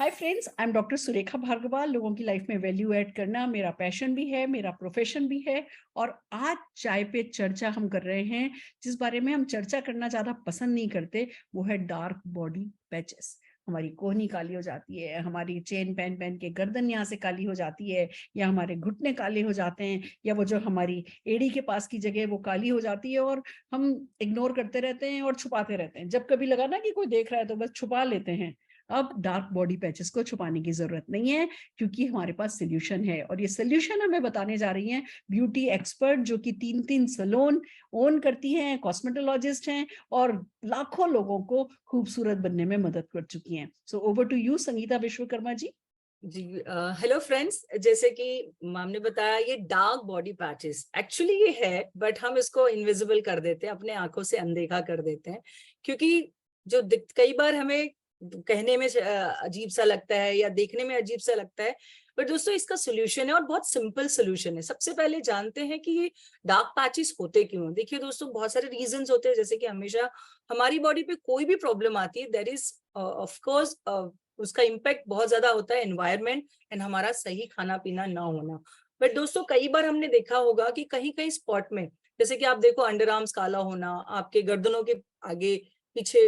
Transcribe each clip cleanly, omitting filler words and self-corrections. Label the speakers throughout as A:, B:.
A: Hi friends, I am doctor Surekha Bhargava. लोगों की life में वैल्यू ऐड करना मेरा पैशन भी है, मेरा प्रोफेशन भी है। और आज चाय पे चर्चा हम कर रहे हैं। जिस बारे में हम चर्चा करना ज्यादा पसंद नहीं करते वो है डार्क बॉडी पैचेस। हमारी कोहनी काली हो जाती है, हमारी चेन पहन पहन के गर्दन यहाँ से काली हो जाती है, या हमारे घुटने काले हो जाते हैं, या वो जो हमारी एड़ी के पास की जगह वो काली हो जाती है और हम इग्नोर करते रहते हैं और छुपाते रहते हैं। जब कभी लगा ना कि कोई देख रहा है तो बस छुपा लेते हैं। अब डार्क बॉडी पैचेस को छुपाने की जरूरत नहीं है, क्योंकि हमारे पास सोल्यूशन है। और ये सोल्यूशन हमें बताने जा रही हैं ब्यूटी एक्सपर्ट, जो कि 3 सैलून ओन करती हैं, कॉस्मेटोलॉजिस्ट हैं और लाखों लोगों को खूबसूरत बनने में मदद कर चुकी हैं। So over to you Sangeeta Vishwakarma ji.
B: जी। हेलो फ्रेंड्स, जैसे कि मैम ने बताया ये डार्क बॉडी पैचेस एक्चुअली ये है, बट हम इसको इनविजिबल कर देते हैं, अपने आंखों से अनदेखा कर देते हैं। क्योंकि जो कई बार हमें कहने में अजीब सा लगता है या देखने में अजीब सा लगता है, बट दोस्तों इसका सोल्यूशन है और बहुत सिंपल सोल्यूशन है। सबसे पहले जानते हैं कि ये डार्क पैचेस होते क्यों हैं। देखिए दोस्तों, बहुत सारे रीजंस होते हैं। जैसे कि हमेशा हमारी बॉडी पे कोई भी प्रॉब्लम आती है, देयर इज ऑफ कोर्स उसका इम्पैक्ट बहुत ज्यादा होता है एनवायरनमेंट एंड हमारा सही खाना पीना ना होना। बट दोस्तों कई बार हमने देखा होगा कि कहीं कहीं स्पॉट में, जैसे कि आप देखो अंडर आर्म्स काला होना, आपके गर्दनों के आगे पीछे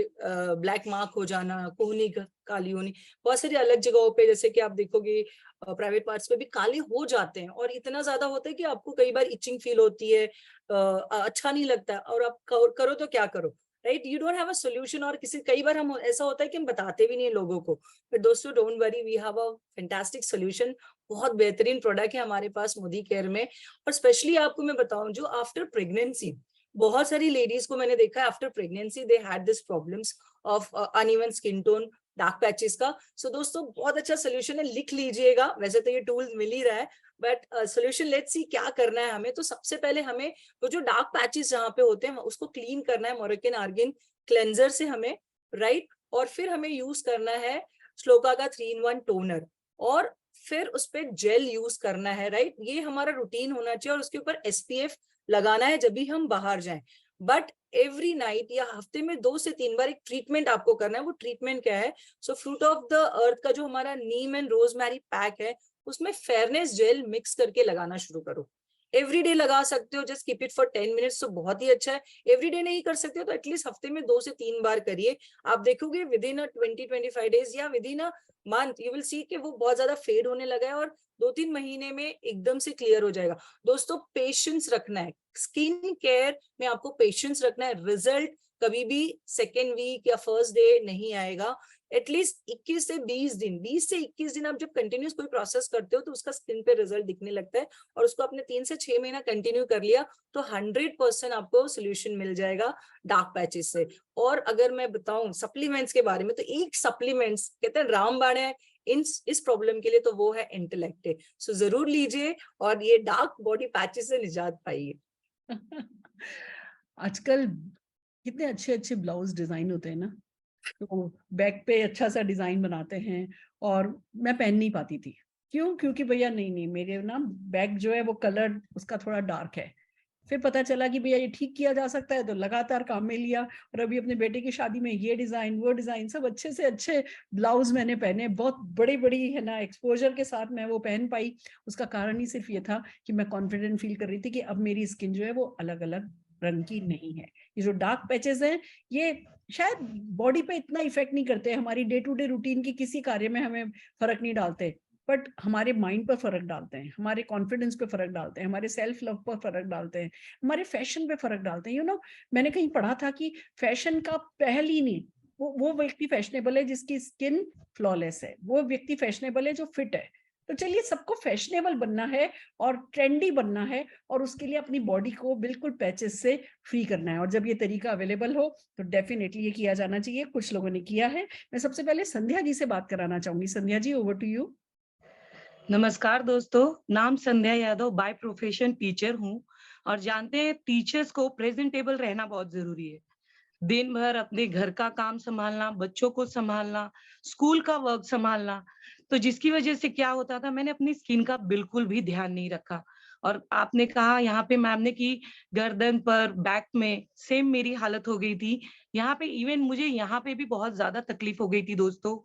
B: ब्लैक मार्क हो जाना, कोहनी काली होनी, बहुत सारी अलग जगहों पे जैसे कि आप देखोगे प्राइवेट पार्ट्स पे भी काले हो जाते हैं। और इतना ज्यादा होता है कि आपको कई बार इचिंग फील होती है, अच्छा नहीं लगता, और आप करो तो क्या करो, right? You don't have a solution. और किसी कई बार हम ऐसा होता है कि हम बताते भी नहीं लोगों को। बट दोस्तों don't worry, we have a fantastic solution. बहुत बेहतरीन प्रोडक्ट है हमारे पास मोदी केयर में। और स्पेशली आपको मैं बताऊं, जो आफ्टर प्रेगनेंसी, बहुत सारी लेडीज को मैंने देखा है after pregnancy they had this problems of uneven skin tone, dark patches का। सो दोस्तों बहुत अच्छा सोल्यूशन है, लिख लीजिएगा। वैसे तो ये टूल मिल ही रहा है, बट सोल्यूशन लेट्स सी क्या करना है हमें। तो सबसे पहले हमें तो जो डार्क पैचेस जहाँ पे होते हैं उसको क्लीन करना है मोरिकन आर्गन क्लेंजर से हमें, राइट? और फिर हमें यूज करना है श्लोका का 3-in-1 टोनर, और फिर उस पर जेल यूज करना है, राइट? ये हमारा रूटीन होना चाहिए। और उसके ऊपर एसपीएफ लगाना है जब भी हम बाहर जाएं। बट एवरी नाइट या हफ्ते में 2 से 3 बार एक ट्रीटमेंट आपको करना है। वो ट्रीटमेंट क्या है? सो फ्रूट ऑफ द अर्थ का जो हमारा नीम एंड रोजमेरी पैक है, उसमें फेयरनेस जेल मिक्स करके लगाना शुरू करो। एवरीडे लगा सकते हो, just keep it for 10 minutes, तो बहुत ही अच्छा है। एवरीडे नहीं कर सकते हो तो एटलीस्ट हफ्ते में 2 से 3 बार करिए। आप देखोगे विद इन 20-25 डेज या with in a month you will see कि वो बहुत ज्यादा फेड होने लगा है, और 2-3 महीने में एकदम से क्लियर हो जाएगा। दोस्तों पेशेंस रखना है, स्किन केयर में आपको पेशेंस रखना है। रिजल्ट कभी भी सेकेंड वीक या फर्स्ट डे नहीं आएगा। एटलीस्ट 21 से 20 दिन, 20 से 21 दिन आप जब कंटिन्यूस कोई प्रोसेस करते हो तो उसका स्किन पे रिजल्ट दिखने लगता है। और उसको आपने 3 से 6 महीना कंटिन्यू कर लिया तो 100% आपको सोल्यूशन मिल जाएगा डार्क पैचेस से। और अगर मैं बताऊं सप्लीमेंट्स के बारे में, तो एक सप्लीमेंट्स कहते हैं रामबाण है इस प्रॉब्लम के लिए, तो वो है इंटेलेक्ट। सो जरूर लीजिए और ये डार्क बॉडी पैचेस से निजात पाइए।
A: आजकल कितने अच्छे अच्छे ब्लाउज डिजाइन होते हैं ना, तो बैक पे अच्छा सा डिजाइन बनाते हैं। और मैं पहन नहीं पाती थी। क्यों? क्योंकि भैया नहीं नहीं, मेरे ना बैक जो है वो कलर उसका थोड़ा डार्क है। फिर पता चला कि भैया ये ठीक किया जा सकता है, तो लगातार काम में लिया। और अभी अपने बेटे की शादी में ये डिजाइन वो डिजाइन सब अच्छे से अच्छे ब्लाउज मैंने पहने, बहुत बड़ी बड़ी है ना एक्सपोजर के साथ मैं वो पहन पाई। उसका कारण ही सिर्फ ये था कि मैं कॉन्फिडेंट फील कर रही थी कि अब मेरी स्किन जो है वो अलग अलग रंग की नहीं है। ये जो डार्क पैचेस हैं, ये शायद बॉडी पे इतना इफेक्ट नहीं करते, हमारी डे टू डे रूटीन की किसी कार्य में हमें फर्क नहीं डालते, बट हमारे माइंड पर फर्क डालते हैं, हमारे कॉन्फिडेंस पे फर्क डालते हैं, हमारे सेल्फ लव पर फर्क डालते हैं, हमारे फैशन पे फर्क डालते हैं। मैंने कहीं पढ़ा था कि फैशन का पहली नींव वो व्यक्ति फैशनेबल है जिसकी स्किन फ्लॉलेस है, वो व्यक्ति फैशनेबल है जो फिट है। तो चलिए, सबको फैशनेबल बनना है और ट्रेंडी बनना है, और उसके लिए अपनी बॉडी को बिल्कुल पैचेस से फ्री करना है। और जब ये तरीका अवेलेबल हो तो डेफिनेटली ये किया जाना चाहिए। कुछ लोगों ने किया है। मैं सबसे पहले संध्या जी से बात कराना चाहूंगी। Sandhya ji, over to you.
C: नमस्कार दोस्तों, नाम संध्या यादव, बाय प्रोफेशन टीचर हूँ। और जानते हैं टीचर्स को प्रेजेंटेबल रहना बहुत जरूरी है। दिन भर अपने घर का काम संभालना, बच्चों को संभालना, स्कूल का वर्क संभालना, तो जिसकी वजह से क्या होता था, मैंने अपनी स्किन का बिल्कुल भी ध्यान नहीं रखा। और आपने कहा यहाँ पे मैम ने कि गर्दन पर, बैक में सेम मेरी हालत हो गई थी। यहाँ पे इवन मुझे यहाँ पे भी बहुत ज्यादा तकलीफ हो गई थी दोस्तों।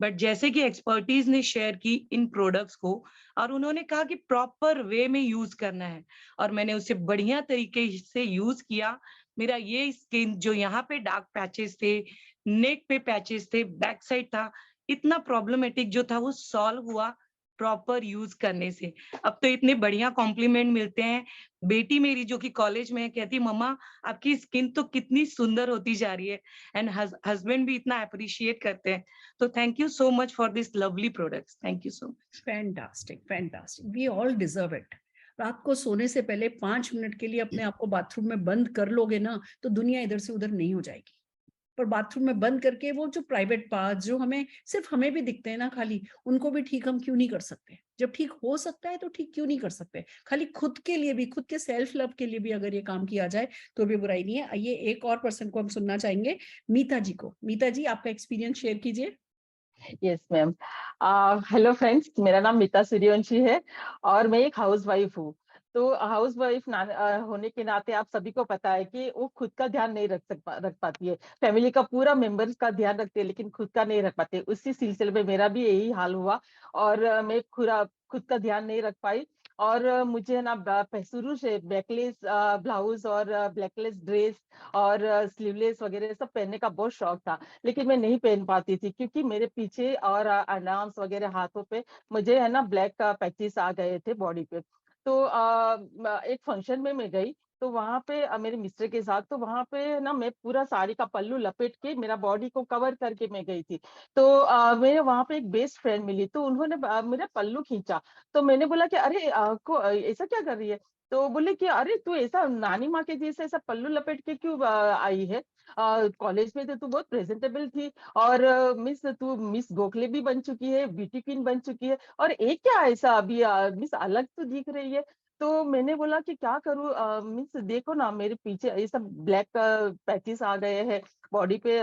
C: बट जैसे कि एक्सपर्टीज ने शेयर की इन प्रोडक्ट्स को, और उन्होंने कहा कि प्रॉपर वे में यूज करना है, और मैंने उसे बढ़िया तरीके से यूज किया। मेरा ये स्किन जो यहाँ पे डार्क पैचेस थे, नेक पे पैचेस थे, बैक साइड था, इतना प्रॉब्लमेटिक जो था वो सॉल्व हुआ प्रॉपर यूज करने से। अब तो इतने बढ़िया कॉम्प्लीमेंट मिलते हैं। बेटी मेरी जो कि कॉलेज में है कहती, मम्मा आपकी स्किन तो कितनी सुंदर होती जा रही है, एंड हस्बैंड भी इतना अप्रिशिएट करते हैं। तो thank you so much for this lovely products, thank you so much.
A: Fantastic, fantastic, we all deserve it. रात को सोने से पहले 5 मिनट के लिए अपने आप को बाथरूम में बंद कर लोगे ना, तो दुनिया इधर से उधर नहीं हो जाएगी। पर बाथरूम में बंद करके वो जो प्राइवेट पार्ट जो हमें सिर्फ हमें भी दिखते हैं ना खाली, उनको भी ठीक हम क्यों नहीं कर सकते? जब ठीक हो सकता है तो ठीक क्यों नहीं कर सकते? खाली खुद के लिए भी, खुद के सेल्फ लव के लिए भी अगर ये काम किया जाए तो भी बुराई नहीं है। आइए एक और पर्सन को हम सुनना चाहेंगे, मीता जी को। मीता जी, आपका एक्सपीरियंस शेयर कीजिए।
D: Yes ma'am. हेलो फ्रेंड्स, मेरा नाम मीता सूर्यवंशी है और मैं एक हाउस वाइफ हूँ। तो हाउस वाइफ होने के नाते आप सभी को पता है कि वो खुद का ध्यान नहीं रख पाती है। फैमिली का पूरा मेंबर्स का ध्यान रखते हैं लेकिन खुद का नहीं रख पाते। उसी सिलसिले में मेरा भी यही हाल हुआ और मैं खुद का ध्यान नहीं रख पाई। और मुझे है ना शुरू से बैकलेस ब्लाउज और ब्लैकलेस ड्रेस और स्लीवलेस वगैरह सब पहनने का बहुत शौक था, लेकिन मैं नहीं पहन पाती थी क्योंकि मेरे पीछे और अंडरआर्म्स वगैरह हाथों पे मुझे है ना ब्लैक पैचेस आ गए थे बॉडी पे। तो एक फंक्शन में मैं गई तो वहां पे मेरे मिस्टर के साथ, तो वहां पे ना मैं पूरा साड़ी का पल्लू लपेट के मेरा बॉडी को कवर करके मैं गई थी। तो मेरे वहां पे एक बेस्ट फ्रेंड मिली तो उन्होंने मेरा पल्लू खींचा। तो मैंने बोला कि अरे ऐसा क्या कर रही है? तो बोले कि अरे तू ऐसा नानी माँ के जैसे ऐसा पल्लू लपेट के क्यों आई है? कॉलेज में तो तू बहुत प्रेजेंटेबल थी और तू मिस गोखले भी बन चुकी है, ब्यूटी क्वीन बन चुकी है, और एक क्या ऐसा अभी मिस अलग तो दिख रही है। तो मैंने बोला कि क्या करूँ मिस, देखो ना मेरे पीछे ये सब ब्लैक पैचेस आ गए हैं बॉडी पे,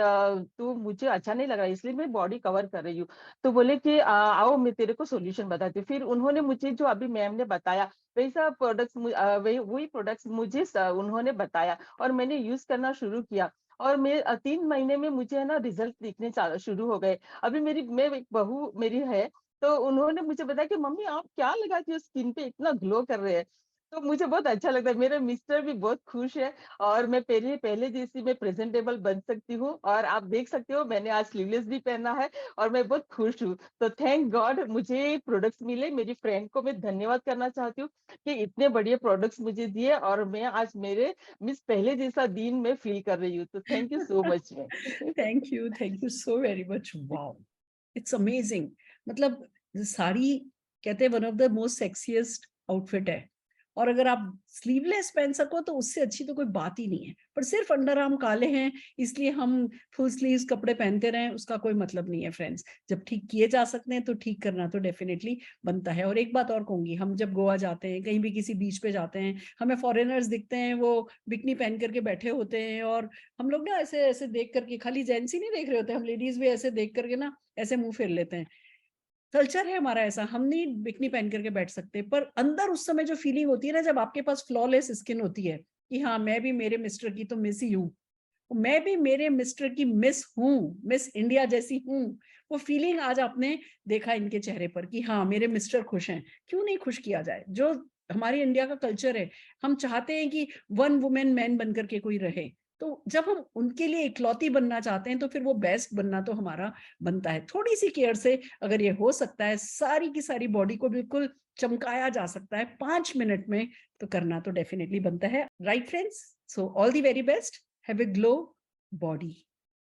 D: तो मुझे अच्छा नहीं लग रहा है इसलिए मैं बॉडी कवर कर रही हूँ। तो बोले कि आओ मैं तेरे को सॉल्यूशन बताती हूँ। फिर उन्होंने मुझे जो अभी मैम ने बताया वैसा प्रोडक्ट्स वही प्रोडक्ट्स मुझे उन्होंने बताया और मैंने यूज करना शुरू किया। और मैं 3 महीने में मुझे है ना रिजल्ट दिखने शुरू हो गए। अभी मैं एक बहू मेरी है, तो उन्होंने मुझे बताया कि मम्मी आप क्या लगाती हो स्किन पे, इतना ग्लो कर रहे हैं। तो मुझे बहुत अच्छा लगता है, मेरे मिस्टर भी बहुत खुश है और मैं पहले पहले जैसी मैं प्रेजेंटेबल बन सकती हूँ। और आप देख सकते हो मैंने आज स्लीवलेस भी पहना है और मैं बहुत खुश हूँ। तो थैंक गॉड मुझे प्रोडक्ट्स मिले। मेरी फ्रेंड को मैं धन्यवाद करना चाहती हूँ कि इतने बढ़िया प्रोडक्ट्स मुझे दिए और मैं आज मेरे मिस पहले जैसा दिन में फील कर रही हूँ। तो thank you so much ma'am.
A: Thank you so very much. Wow, it's amazing. मतलब साड़ी कहते हैं one of the most sexiest outfit है, और अगर आप स्लीवलेस पहन सको तो उससे अच्छी तो कोई बात ही नहीं है। पर सिर्फ अंडर आर्म काले हैं इसलिए हम फुल स्लीव्स कपड़े पहनते रहें, उसका कोई मतलब नहीं है फ्रेंड्स। जब ठीक किए जा सकते हैं तो ठीक करना तो डेफिनेटली बनता है। और एक बात और कहूंगी, हम जब गोवा जाते हैं, कहीं भी किसी बीच पे जाते हैं, हमें फॉरेनर्स दिखते हैं, वो बिकनी पहन करके बैठे होते हैं, और हम लोग ना ऐसे ऐसे देख करके, खाली जेंट्स ही नहीं देख रहे होते, हम लेडीज भी ऐसे देख करके ना ऐसे मुंह फेर लेते हैं। कल्चर है हमारा ऐसा, हम नहीं बिकनी पहन करके बैठ सकते। पर अंदर उस समय जो फीलिंग होती है ना, जब आपके पास फ्लॉलेस स्किन होती है कि हाँ मैं भी मेरे मिस्टर की तो मिस ही हूँ, मैं भी मेरे मिस्टर की मिस हूँ, मिस इंडिया जैसी हूँ, वो फीलिंग आज आपने देखा इनके चेहरे पर कि हाँ मेरे मिस्टर खुश हैं। क्यों नहीं खुश किया जाए? जो हमारी इंडिया का कल्चर है, हम चाहते हैं कि वन वुमेन मैन बन करके कोई रहे। तो जब हम उनके लिए इकलौती बनना चाहते हैं तो फिर वो बेस्ट बनना तो हमारा बनता है। थोड़ी सी केयर से अगर ये हो सकता है, सारी की सारी बॉडी को बिल्कुल चमकाया जा सकता है 5 मिनट में, तो करना तो डेफिनेटली बनता है। Right friends? So all the very best, have a glow body.